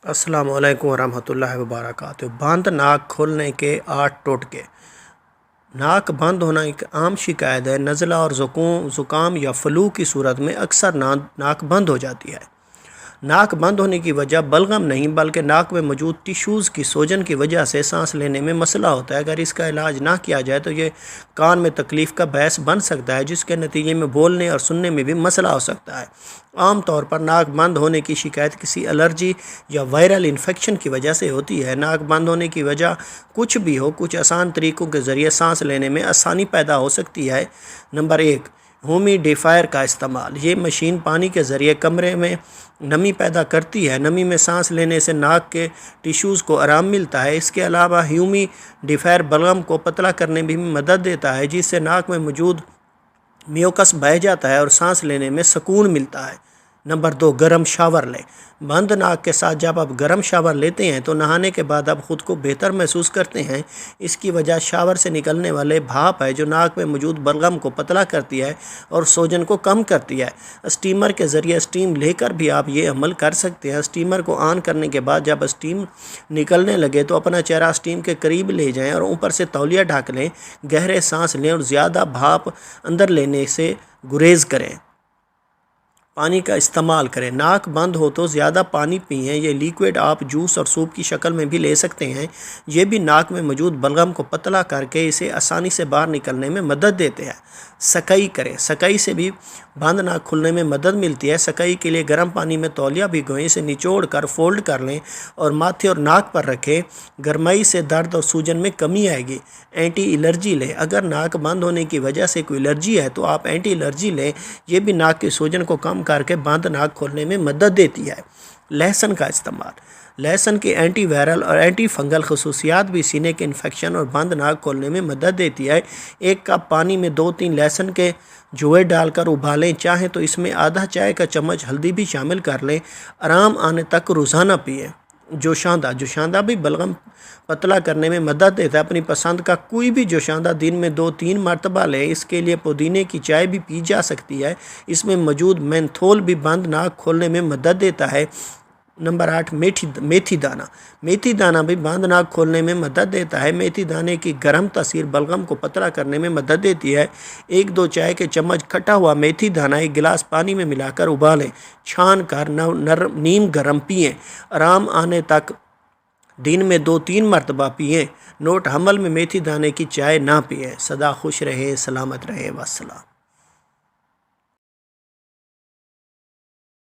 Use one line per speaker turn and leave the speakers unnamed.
अस्सलाम वालेकुम वरहमतुल्लाहि वबरकातुहू। बंद नाक खोलने के 8 टोटके। नाक बंद होना एक आम शिकायत है। नज़ला और ज़ुकाम या फ्लू की सूरत में अक्सर नाक बंद हो जाती है। नाक बंद होने की वजह बलगम नहीं बल्कि नाक में मौजूद टिश्यूज़ की सोजन की वजह से सांस लेने में मसला होता है। अगर इसका इलाज ना किया जाए तो ये कान में तकलीफ़ का बायस बन सकता है, जिसके नतीजे में बोलने और सुनने में भी मसला हो सकता है। आम तौर पर नाक बंद होने की शिकायत किसी एलर्जी या वायरल इन्फेक्शन की वजह से होती है। नाक बंद होने की वजह कुछ भी हो, कुछ आसान तरीक़ों के ज़रिए सांस लेने में आसानी पैदा हो सकती है। नंबर 1, ह्यूमिडिफायर का इस्तेमाल। ये मशीन पानी के ज़रिए कमरे में नमी पैदा करती है। नमी में सांस लेने से नाक के टिश्यूज़ को आराम मिलता है। इसके अलावा ह्यूमिडिफायर बलगम को पतला करने में भी मदद देता है, जिससे नाक में मौजूद म्यूकस बह जाता है और सांस लेने में सुकून मिलता है। नंबर 2, गर्म शावर लें। बंद नाक के साथ जब आप गर्म शावर लेते हैं तो नहाने के बाद आप ख़ुद को बेहतर महसूस करते हैं। इसकी वजह शावर से निकलने वाले भाप है, जो नाक में मौजूद बलगम को पतला करती है और सोजन को कम करती है। स्टीमर के ज़रिए स्टीम लेकर भी आप ये अमल कर सकते हैं। स्टीमर को ऑन करने के बाद जब स्टीम निकलने लगे तो अपना चेहरा स्टीम के करीब ले जाएं और ऊपर से तौलिया ढक लें। गहरे सांस लें और ज़्यादा भाप अंदर लेने से गुरेज करें। पानी का इस्तेमाल करें। नाक बंद हो तो ज़्यादा पानी पिएं। ये लिक्विड आप जूस और सूप की शक्ल में भी ले सकते हैं। ये भी नाक में मौजूद बलगम को पतला करके इसे आसानी से बाहर निकलने में मदद देते हैं। सकाई करें। सकाई से भी बंद नाक खुलने में मदद मिलती है। सकाई के लिए गर्म पानी में तौलिया भिगोएं, इसे निचोड़ कर फोल्ड कर लें और माथे और नाक पर रखें। गरमाई से दर्द और सूजन में कमी आएगी। एंटी एलर्जी लें। अगर नाक बंद होने की वजह से कोई एलर्जी है तो आप एंटी एलर्जी लें। ये भी नाक की सूजन को कम करके बंद नाक खोलने में मदद देती है। लहसुन का इस्तेमाल। लहसुन की एंटी वायरल और एंटी फंगल खसूसियात भी सीने के इन्फेक्शन और बंद नाक खोलने में मदद देती है। 1 कप पानी में 2-3 लहसुन के जुए डालकर उबालें। चाहें तो इसमें आधा चाय का चम्मच हल्दी भी शामिल कर लें। आराम आने तक रोज़ाना पिएं। जोशांदा भी बलगम पतला करने में मदद देता है। अपनी पसंद का कोई भी जोशांदा दिन में 2-3 मरतबा लें। इसके लिए पुदीने की चाय भी पी जा सकती है। इसमें मौजूद मेंथोल भी बंद नाक खोलने में मदद देता है। नंबर 8, मेथी दाना। मेथी दाना भी बंद नाक खोलने में मदद देता है। मेथी दाने की गर्म तासीर बलगम को पतला करने में मदद देती है। 1-2 चाय के चम्मच खटा हुआ मेथी दाना 1 गिलास पानी में मिलाकर उबालें। छान कर नीम गर्म पिएं। आराम आने तक दिन में 2-3 मरतबा पिएं। नोट: हमल में मेथी दाने की चाय ना पिएं। सदा खुश रहें, सलामत रहें। वस्सलाम।